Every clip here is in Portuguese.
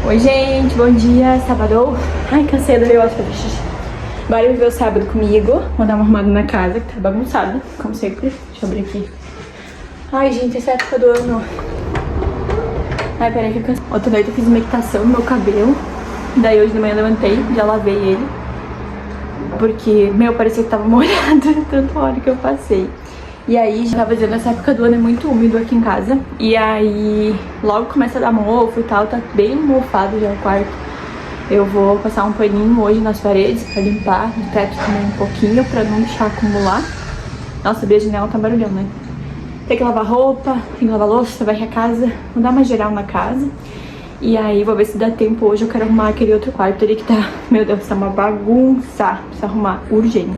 Oi gente, bom dia, sábado. Ai, cansei, eu acho que eu fiz xixi. Bora viver o sábado comigo. Vou dar uma arrumada na casa, que tá bagunçada, como sempre. Deixa eu abrir aqui. Ai gente, essa época do ano. Ai, peraí que eu cansei. Outra noite eu fiz uma equitação no meu cabelo. Daí hoje de manhã eu levantei, já lavei ele. Porque, meu, parecia que tava molhado de tanta hora que eu passei. E aí, já tava dizendo, essa época do ano é muito úmido aqui em casa. E aí, logo começa a dar mofo e tal, tá bem mofado já o quarto. Eu vou passar um paninho hoje nas paredes pra limpar, no teto também um pouquinho, pra não deixar acumular. Nossa, abrir a janela tá barulhão, né? Tem que lavar roupa, tem que lavar louça, varrer a casa, vou dar uma geral na casa. E aí, vou ver se dá tempo hoje, eu quero arrumar aquele outro quarto ali que tá, meu Deus, tá uma bagunça. Precisa arrumar urgente.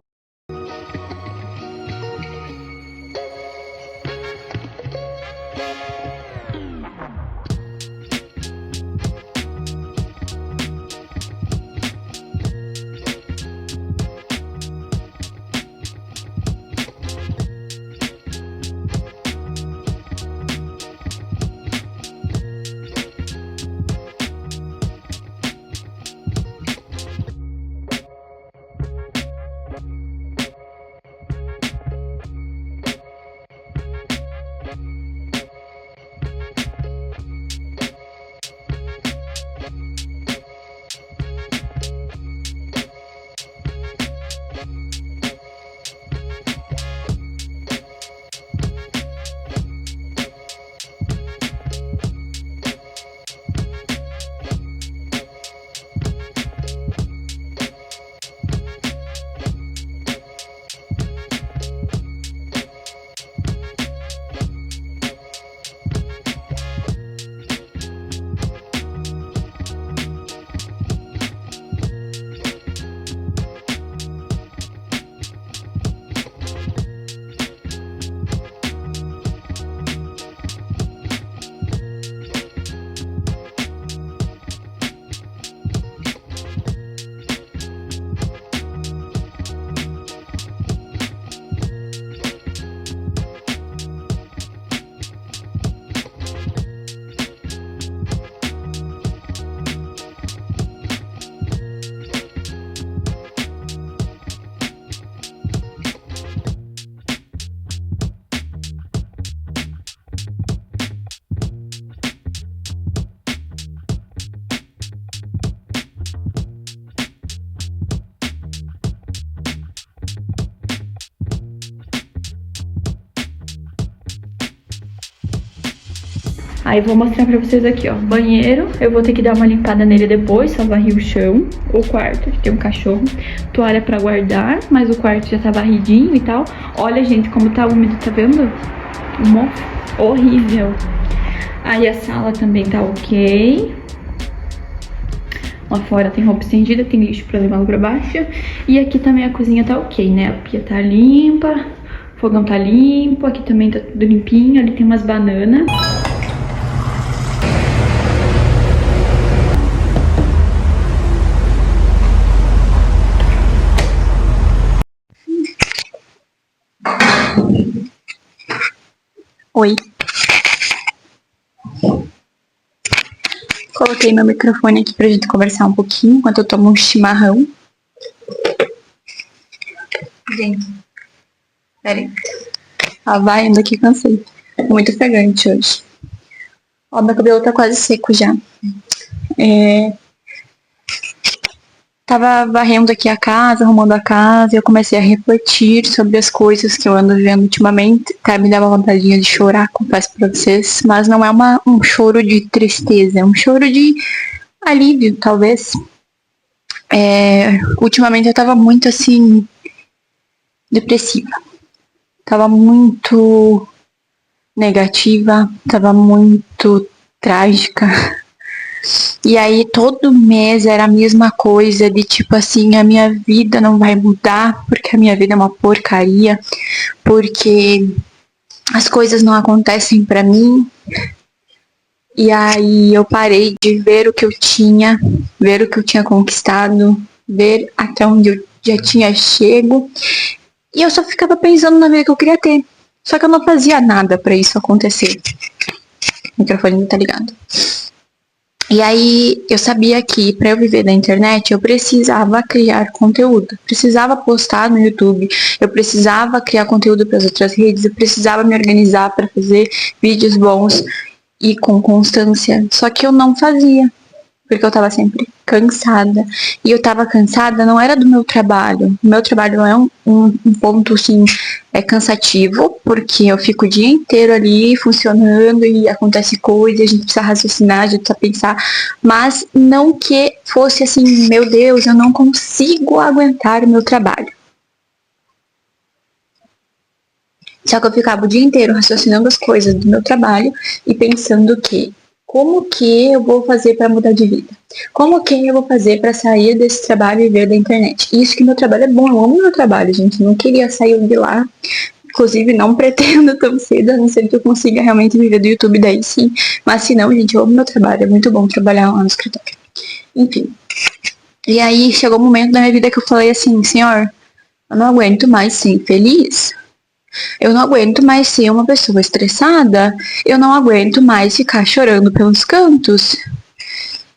Aí vou mostrar pra vocês aqui, ó, banheiro, eu vou ter que dar uma limpada nele depois, só varrer o chão, o quarto, que tem um cachorro, toalha pra guardar, mas o quarto já tá varridinho e tal. Olha, gente, como tá úmido, tá vendo? Um mofo horrível. Aí a sala também tá ok. Lá fora tem roupa estendida, tem lixo pra levar lá pra baixo. E aqui também a cozinha tá ok, né? A pia tá limpa, o fogão tá limpo, aqui também tá tudo limpinho, ali tem umas bananas. Oi. Coloquei meu microfone aqui pra gente conversar um pouquinho enquanto eu tomo um chimarrão. Gente, peraí. Vai, ando aqui, cansei. Tô muito ofegante hoje. Ó, meu cabelo tá quase seco já. Tava varrendo aqui a casa, arrumando a casa, e eu comecei a refletir sobre as coisas que eu ando vendo ultimamente. Tá, me dá uma vontadinha de chorar, confesso pra vocês, mas não é um choro de tristeza, é um choro de alívio, talvez. Ultimamente eu tava muito, assim, depressiva. Tava muito negativa, tava muito trágica. E aí todo mês era a mesma coisa, de tipo assim, a minha vida não vai mudar, porque a minha vida é uma porcaria, porque as coisas não acontecem pra mim. E aí eu parei de ver o que eu tinha, ver o que eu tinha conquistado, ver até onde eu já tinha chego. E eu só ficava pensando na vida que eu queria ter. Só que eu não fazia nada pra isso acontecer. O microfone não tá ligado. E aí eu sabia que para eu viver da internet eu precisava criar conteúdo, precisava postar no YouTube, eu precisava criar conteúdo para as outras redes, eu precisava me organizar para fazer vídeos bons e com constância. Só que eu não fazia, porque eu tava sempre cansada. E eu tava cansada não era do meu trabalho. O meu trabalho não é um ponto, assim, cansativo, porque eu fico o dia inteiro ali funcionando e acontece coisa, a gente precisa raciocinar, a gente precisa pensar. Mas não que fosse assim, meu Deus, eu não consigo aguentar o meu trabalho. Só que eu ficava o dia inteiro raciocinando as coisas do meu trabalho e pensando que como que eu vou fazer para mudar de vida? Como que eu vou fazer para sair desse trabalho e ver da internet? Isso que meu trabalho é bom, eu amo meu trabalho, gente. Não queria sair de lá. Inclusive, não pretendo tão cedo, a não ser que eu consiga realmente viver do YouTube daí sim. Mas se não, gente, eu amo meu trabalho. É muito bom trabalhar lá no escritório. Enfim. E aí chegou um momento da minha vida que eu falei assim, senhor, eu não aguento mais ser infeliz. Eu não aguento mais ser uma pessoa estressada. Eu não aguento mais ficar chorando pelos cantos.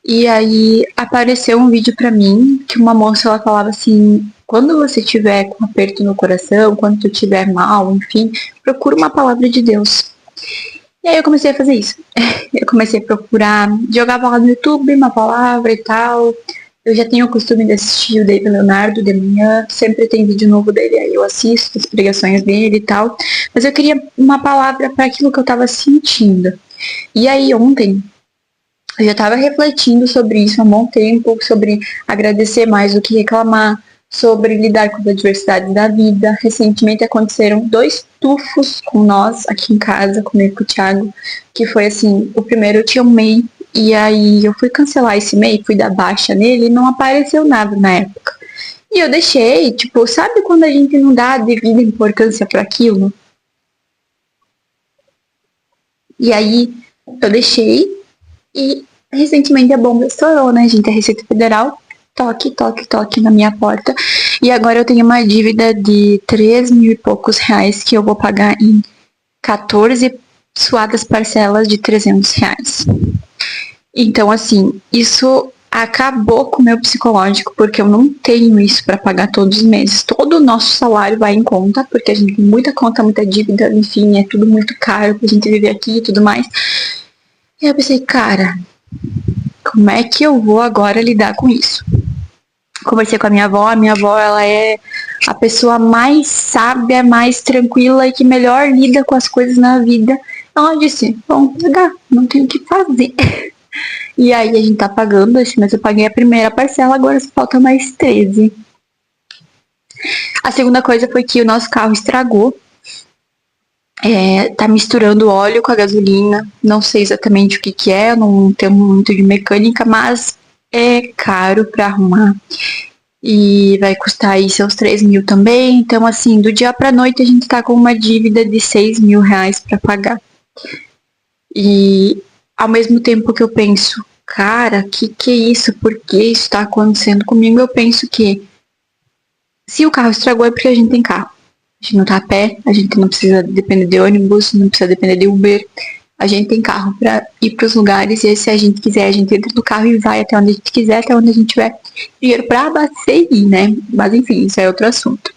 E aí apareceu um vídeo pra mim que uma moça ela falava assim: quando você tiver com um aperto no coração, quando tu tiver mal, enfim, procura uma palavra de Deus. E aí eu comecei a fazer isso. Eu comecei a procurar, jogava lá no YouTube uma palavra e tal. Eu já tenho o costume de assistir o David Leonardo de manhã, sempre tem vídeo novo dele, aí eu assisto as pregações dele e tal. Mas eu queria uma palavra para aquilo que eu tava sentindo. E aí ontem eu já estava refletindo sobre isso há um bom tempo, sobre agradecer mais do que reclamar, sobre lidar com as adversidades da vida. Recentemente aconteceram 2 tufos com nós aqui em casa, comigo e com o Thiago, que foi assim, o primeiro eu tinha um MEI, e aí eu fui cancelar esse MEI, fui dar baixa nele e não apareceu nada na época. E eu deixei, tipo, sabe quando a gente não dá a devida importância para aquilo? E aí eu deixei e recentemente a bomba estourou, né, gente? A Receita Federal, toque, toque, toque na minha porta. E agora eu tenho uma dívida de 3 mil e poucos reais que eu vou pagar em 14 suadas parcelas de 300 reais. Então, assim, isso acabou com o meu psicológico, porque eu não tenho isso para pagar todos os meses. Todo o nosso salário vai em conta, porque a gente tem muita conta, muita dívida, enfim, é tudo muito caro pra gente viver aqui e tudo mais. E eu pensei, cara, como é que eu vou agora lidar com isso? Conversei com a minha avó ela é a pessoa mais sábia, mais tranquila e que melhor lida com as coisas na vida. Ela disse, vamos pagar, não tenho o que fazer. E aí a gente tá pagando, esse mês eu paguei a primeira parcela, agora só falta mais 13. A segunda coisa foi que o nosso carro estragou. Tá misturando óleo com a gasolina, não sei exatamente o que que é, eu não tenho muito de mecânica, mas é caro para arrumar e vai custar aí seus 3 mil também, então assim, do dia pra noite a gente tá com uma dívida de 6 mil reais para pagar. E ao mesmo tempo que eu penso, cara, que é isso, por que isso tá acontecendo comigo, eu penso que se o carro estragou é porque a gente tem carro. A gente não tá a pé, a gente não precisa depender de ônibus, não precisa depender de Uber. A gente tem carro para ir para os lugares e se a gente quiser, a gente entra no carro e vai até onde a gente quiser, até onde a gente tiver dinheiro para abastecer e ir, né? Mas enfim, isso é outro assunto.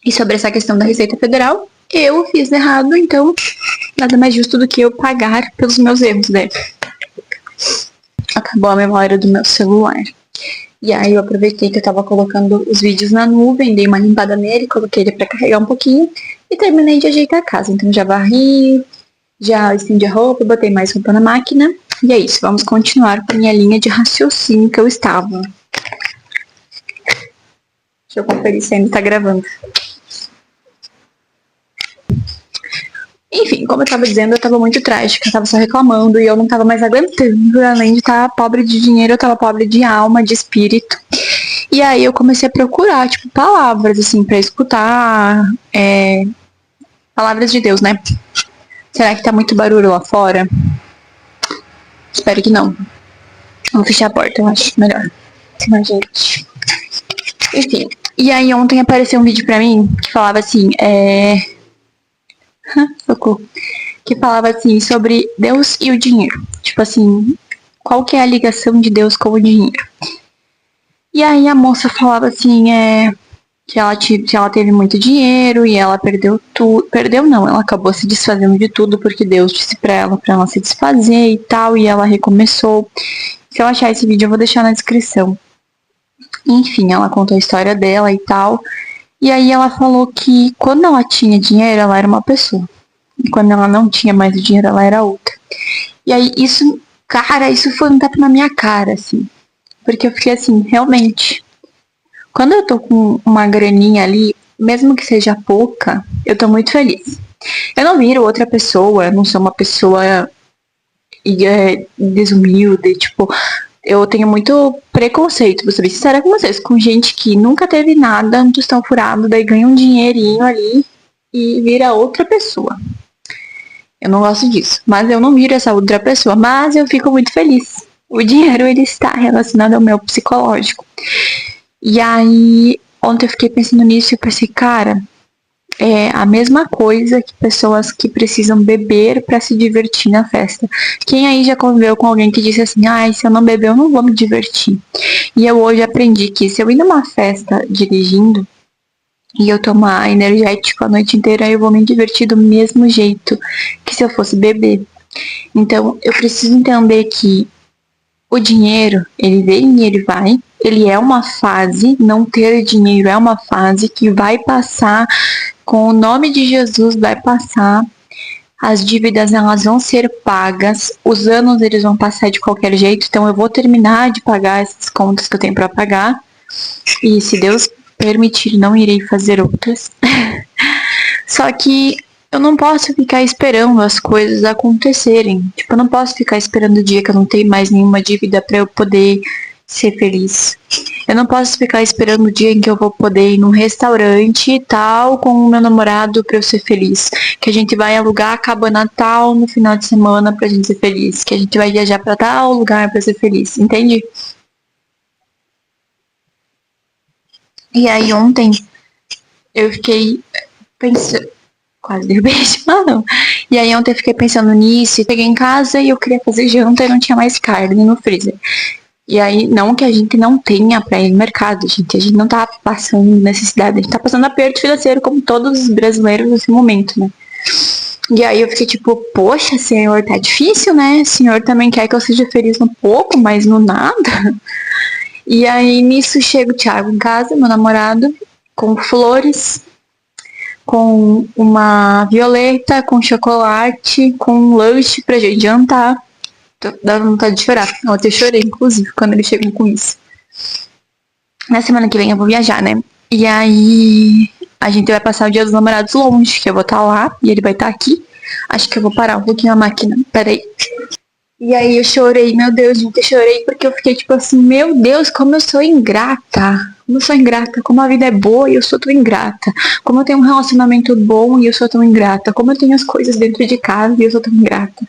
E sobre essa questão da Receita Federal, eu fiz errado, então nada mais justo do que eu pagar pelos meus erros, né? Acabou a memória do meu celular. E aí eu aproveitei que eu tava colocando os vídeos na nuvem, dei uma limpada nele, coloquei ele pra carregar um pouquinho e terminei de ajeitar a casa. Então já varri, já estendi a roupa, botei mais roupa na máquina. E é isso, vamos continuar com a minha linha de raciocínio que eu estava. Deixa eu conferir se ainda tá gravando. Enfim, como eu tava dizendo, eu tava muito trágica, eu tava só reclamando e eu não tava mais aguentando. Além de estar pobre de dinheiro, eu tava pobre de alma, de espírito. E aí eu comecei a procurar, tipo, palavras, assim, pra escutar. Palavras de Deus, né? Será que tá muito barulho lá fora? Espero que não. Vou fechar a porta, eu acho melhor. Mas, gente. Enfim. E aí ontem apareceu um vídeo pra mim que falava assim, socorro. que falava assim sobre Deus e o dinheiro. Tipo assim, qual que é a ligação de Deus com o dinheiro? E aí a moça falava assim, que ela teve muito dinheiro e ela perdeu tudo. Perdeu não, ela acabou se desfazendo de tudo porque Deus disse pra ela se desfazer e tal, e ela recomeçou. Se eu achar esse vídeo, eu vou deixar na descrição. Enfim, ela contou a história dela e tal. E aí ela falou que quando ela tinha dinheiro, ela era uma pessoa. E quando ela não tinha mais o dinheiro, ela era outra. E aí isso, cara, isso foi um tapa na minha cara, assim. Porque eu fiquei assim, realmente. Quando eu tô com uma graninha ali, mesmo que seja pouca, eu tô muito feliz. Eu não viro outra pessoa, eu não sou uma pessoa desumilde, tipo, eu tenho muito preconceito, vou ser bem sincera com vocês, com gente que nunca teve nada, um tostão furado, daí ganha um dinheirinho ali e vira outra pessoa. Eu não gosto disso, mas eu não viro essa outra pessoa, mas eu fico muito feliz. O dinheiro, ele está relacionado ao meu psicológico. E aí, ontem eu fiquei pensando nisso e eu pensei, cara, é a mesma coisa que pessoas que precisam beber para se divertir na festa. Quem aí já conviveu com alguém que disse assim, ai, se eu não beber eu não vou me divertir. E eu hoje aprendi que se eu ir numa festa dirigindo e eu tomar energético a noite inteira, eu vou me divertir do mesmo jeito que se eu fosse beber. Então, eu preciso entender que o dinheiro, ele vem e ele vai. Ele é uma fase, não ter dinheiro é uma fase que vai passar, com o nome de Jesus vai passar. As dívidas, elas vão ser pagas, os anos eles vão passar de qualquer jeito, então eu vou terminar de pagar essas contas que eu tenho para pagar. E se Deus permitir, não irei fazer outras. Só que eu não posso ficar esperando as coisas acontecerem. Tipo, eu não posso ficar esperando o dia que eu não tenho mais nenhuma dívida para eu poder ser feliz. Eu não posso ficar esperando o dia em que eu vou poder ir num restaurante e tal com o meu namorado pra eu ser feliz. Que a gente vai alugar a cabana tal no final de semana pra gente ser feliz. Que a gente vai viajar pra tal lugar pra ser feliz. Entende? E aí ontem eu fiquei pensando. Quase derrubei esse mano. E aí ontem eu fiquei pensando nisso. E cheguei em casa e eu queria fazer janta e não tinha mais carne no freezer. E aí, não que a gente não tenha pra ir no mercado, gente. A gente não tá passando necessidade. A gente tá passando aperto financeiro, como todos os brasileiros nesse momento, né? E aí eu fiquei tipo, poxa, senhor, tá difícil, né? O senhor também quer que eu seja feliz no pouco, mas no nada. E aí, nisso, chega o Thiago em casa, meu namorado, com flores, com uma violeta, com chocolate, com um lanche pra gente jantar. Tô dando vontade de chorar. Ontem eu chorei, inclusive, quando ele chegou com isso. Na semana que vem eu vou viajar, né? E aí a gente vai passar o Dia dos Namorados longe, que eu vou estar lá e ele vai estar aqui. Acho que eu vou parar um pouquinho a máquina. Peraí. E aí eu chorei, meu Deus, gente, eu chorei porque eu fiquei tipo assim, meu Deus, como eu sou ingrata. Como eu sou ingrata, como a vida é boa e eu sou tão ingrata. Como eu tenho um relacionamento bom e eu sou tão ingrata. Como eu tenho as coisas dentro de casa e eu sou tão ingrata.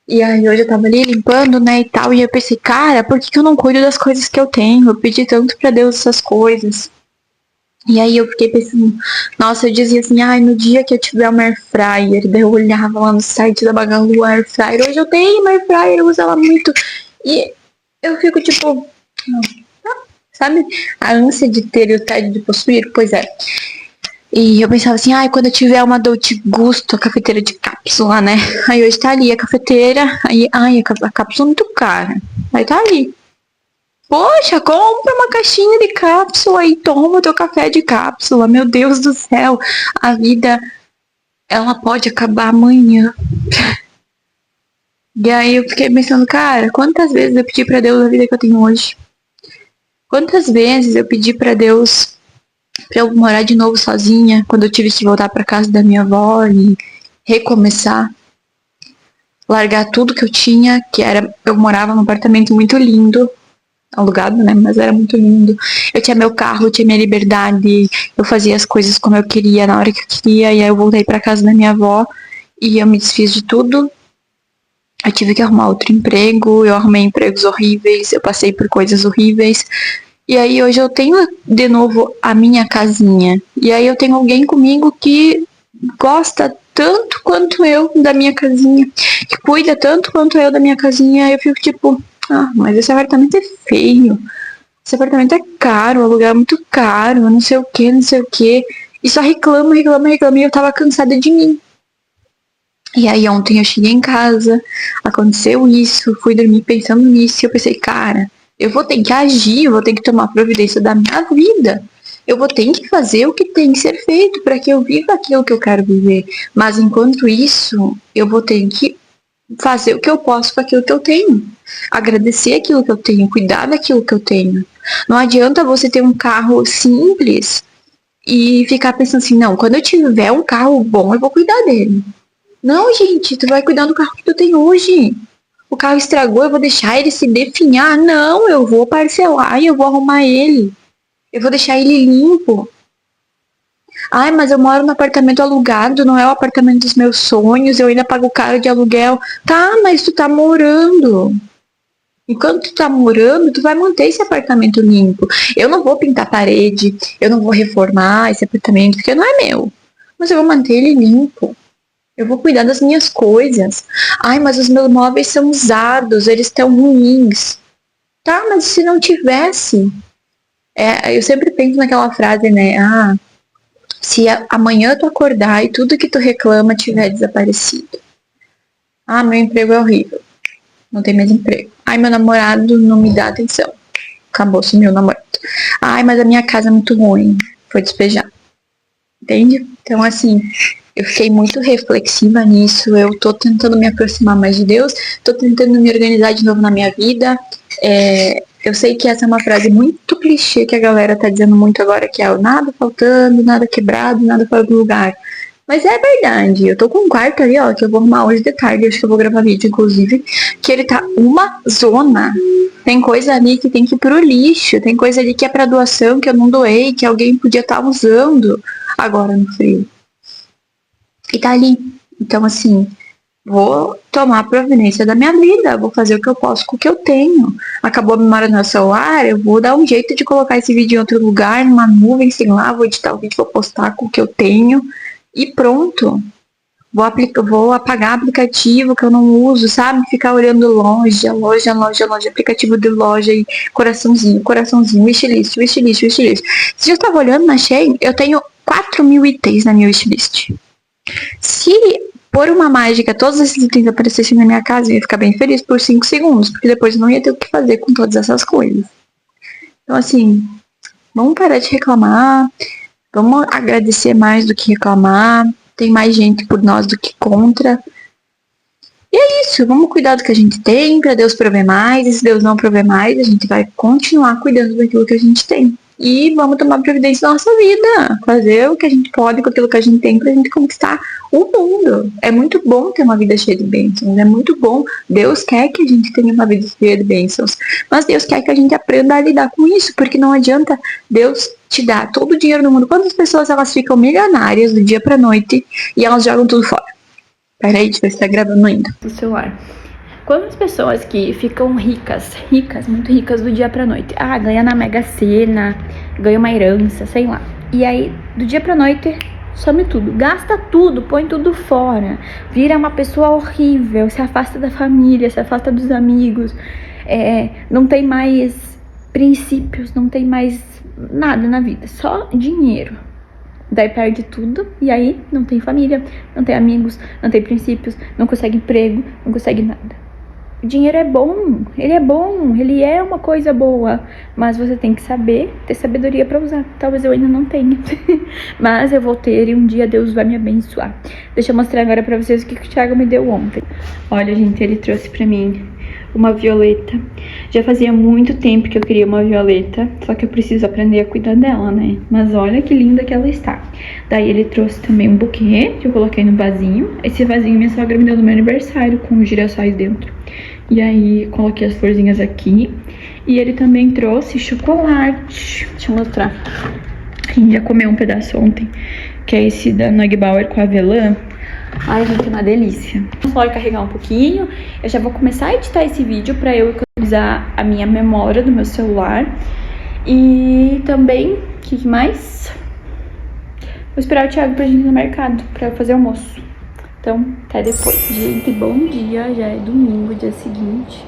E aí hoje eu tava ali limpando, né, e tal, e eu pensei, cara, por que eu não cuido das coisas que eu tenho? Eu pedi tanto pra Deus essas coisas. E aí eu fiquei pensando, nossa, eu dizia assim, ai, no dia que eu tiver uma air fryer, daí eu olhava lá no site da Magalu, air fryer, hoje eu tenho uma air fryer, eu uso ela muito. E eu fico tipo, sabe, a ânsia de ter e o tédio de possuir? Pois é. E eu pensava assim, ai, quando eu tiver uma Dolce Gusto, a cafeteira de cápsula, né? Aí hoje tá ali a cafeteira, aí, ai, a cápsula é muito cara. Aí tá ali. Poxa, compra uma caixinha de cápsula e toma o teu café de cápsula. Meu Deus do céu, a vida, ela pode acabar amanhã. E aí eu fiquei pensando, cara, quantas vezes eu pedi pra Deus a vida que eu tenho hoje? Quantas vezes eu pedi pra Deus pra eu morar de novo sozinha, quando eu tive que voltar pra casa da minha avó e recomeçar, largar tudo que eu tinha, que era, eu morava num apartamento muito lindo, alugado, né, mas era muito lindo. Eu tinha meu carro, eu tinha minha liberdade, eu fazia as coisas como eu queria, na hora que eu queria, e aí eu voltei pra casa da minha avó e eu me desfiz de tudo. Eu tive que arrumar outro emprego, eu arrumei empregos horríveis, eu passei por coisas horríveis. E aí hoje eu tenho de novo a minha casinha. E aí eu tenho alguém comigo que gosta tanto quanto eu da minha casinha, que cuida tanto quanto eu da minha casinha. Eu fico tipo, mas esse apartamento é feio, esse apartamento é caro, o aluguel é muito caro, não sei o que, não sei o que. E só reclama, reclama, reclama, e eu tava cansada de mim. E aí ontem eu cheguei em casa, aconteceu isso, fui dormir pensando nisso, e eu pensei, cara, eu vou ter que agir, eu vou ter que tomar providência da minha vida. Eu vou ter que fazer o que tem que ser feito para que eu viva aquilo que eu quero viver. Mas enquanto isso, eu vou ter que fazer o que eu posso com aquilo que eu tenho. Agradecer aquilo que eu tenho, cuidar daquilo que eu tenho. Não adianta você ter um carro simples e ficar pensando assim, não, quando eu tiver um carro bom, eu vou cuidar dele. Não, gente, tu vai cuidar do carro que tu tem hoje. O carro estragou, eu vou deixar ele se definhar. Não, eu vou parcelar e eu vou arrumar ele. Eu vou deixar ele limpo. Ai, mas eu moro no apartamento alugado, não é o apartamento dos meus sonhos, eu ainda pago caro de aluguel. Tá, mas tu tá morando. Enquanto tu tá morando, tu vai manter esse apartamento limpo. Eu não vou pintar parede, eu não vou reformar esse apartamento, porque não é meu. Mas eu vou manter ele limpo. Eu vou cuidar das minhas coisas. Ai, mas os meus móveis são usados, eles estão ruins. Tá, mas se não tivesse? Eu sempre penso naquela frase, né? Se amanhã tu acordar e tudo que tu reclama tiver desaparecido. Meu emprego é horrível. Não tem mais emprego. Ai, meu namorado não me dá atenção. Acabou, sumiu o namorado. Ai, mas a minha casa é muito ruim. Foi despejado. Entende? Então, assim, eu fiquei muito reflexiva nisso. Eu tô tentando me aproximar mais de Deus. Tô tentando me organizar de novo na minha vida. Eu sei que essa é uma frase muito clichê que a galera tá dizendo muito agora, que é nada faltando, nada quebrado, nada fora do lugar. Mas é verdade. Eu tô com um quarto ali, ó, que eu vou arrumar hoje de tarde. Acho que eu vou gravar vídeo, inclusive. Que ele tá uma zona. Tem coisa ali que tem que ir pro lixo. Tem coisa ali que é pra doação, que eu não doei, que alguém podia estar usando agora no frio. E tá ali. Então, assim, vou tomar providência da minha vida. Vou fazer o que eu posso com o que eu tenho. Acabou a memória no meu celular, eu vou dar um jeito de colocar esse vídeo em outro lugar, numa nuvem, sei lá, vou editar o vídeo, vou postar com o que eu tenho. E pronto. Vou apagar aplicativo que eu não uso, sabe? Ficar olhando loja, aplicativo de loja e coraçãozinho, wishlist. Se eu tava olhando na Shein, eu tenho 4.000 itens na minha wishlist. Se por uma mágica todos esses itens aparecessem na minha casa, eu ia ficar bem feliz por 5 segundos, porque depois eu não ia ter o que fazer com todas essas coisas. Então, assim, vamos parar de reclamar, vamos agradecer mais do que reclamar. Tem mais gente por nós do que contra. E é isso, vamos cuidar do que a gente tem, pra Deus prover mais. E se Deus não prover mais, a gente vai continuar cuidando daquilo que a gente tem. E vamos tomar providência da nossa vida. Fazer o que a gente pode com aquilo que a gente tem pra gente conquistar o mundo. É muito bom ter uma vida cheia de bênçãos. É muito bom. Deus quer que a gente tenha uma vida cheia de bênçãos. Mas Deus quer que a gente aprenda a lidar com isso. Porque não adianta Deus te dar todo o dinheiro do mundo. Quantas pessoas elas ficam milionárias do dia pra noite e elas jogam tudo fora? Peraí, deixa eu ver se tá gravando ainda. Do celular. Quantas pessoas que ficam ricas, muito ricas do dia pra noite? Ganha na Mega Sena, ganha uma herança, sei lá. E aí, do dia pra noite, some tudo. Gasta tudo, põe tudo fora. Vira uma pessoa horrível, se afasta da família, se afasta dos amigos. Não tem mais princípios, não tem mais nada na vida, só dinheiro. Daí perde tudo e aí não tem família, não tem amigos, não tem princípios, não consegue emprego, não consegue nada. O dinheiro é bom, ele é uma coisa boa, mas você tem que saber, ter sabedoria pra usar. Talvez eu ainda não tenha, mas eu vou ter e um dia Deus vai me abençoar. Deixa eu mostrar agora pra vocês o que o Thiago me deu ontem. Olha, gente, ele trouxe pra mim uma violeta. Já fazia muito tempo que eu queria uma violeta, só que eu preciso aprender a cuidar dela, né? Mas olha que linda que ela está. Daí ele trouxe também um buquê, que eu coloquei no vasinho. Esse vasinho minha sogra me deu no meu aniversário, com os girassóis dentro. E aí coloquei as florzinhas aqui. E ele também trouxe chocolate. Deixa eu mostrar. A gente já comeu um pedaço ontem, que é esse da Neugbauer com avelã. Ai, gente, é uma delícia. Vamos só carregar um pouquinho. Eu já vou começar a editar esse vídeo pra eu economizar a minha memória do meu celular. E também, o que mais? Vou esperar o Thiago pra gente ir no mercado, pra fazer almoço. Então, até depois. Gente, bom dia, já é domingo, dia seguinte.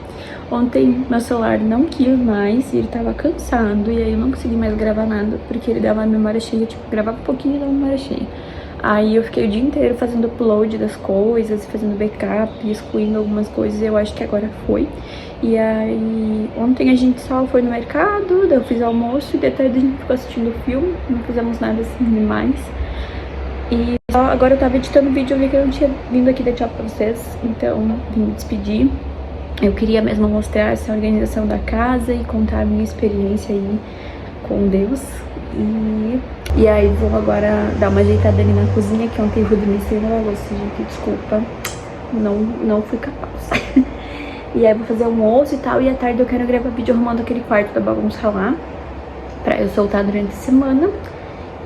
Ontem meu celular não quis mais e ele tava cansado, e aí eu não consegui mais gravar nada, porque ele dava a memória cheia, tipo, gravava um pouquinho e dava memória cheia. Aí eu fiquei o dia inteiro fazendo upload das coisas, fazendo backup, excluindo algumas coisas, eu acho que agora foi. E aí ontem a gente só foi no mercado, daí eu fiz almoço e depois a gente ficou assistindo filme, não fizemos nada assim demais. E agora eu tava editando o vídeo, eu vi que eu não tinha vindo aqui deixar pra vocês, então vim me despedir. Eu queria mesmo mostrar essa organização da casa e contar a minha experiência aí com Deus. E aí vou agora dar uma ajeitada ali na cozinha, que ontem eu dormi sem lavar louça, gente, desculpa, não fui capaz. E aí vou fazer almoço e tal, e à tarde eu quero gravar vídeo arrumando aquele quarto da bagunça lá, pra eu soltar durante a semana.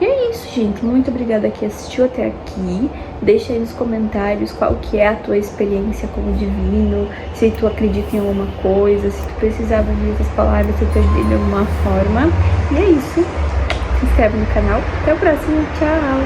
E é isso, gente. Muito obrigada que assistiu até aqui. Deixa aí nos comentários qual que é a tua experiência com o divino, se tu acredita em alguma coisa, se tu precisava ouvir essas palavras, se eu te ajudei de alguma forma. E é isso. Se inscreve no canal. Até o próximo. Tchau!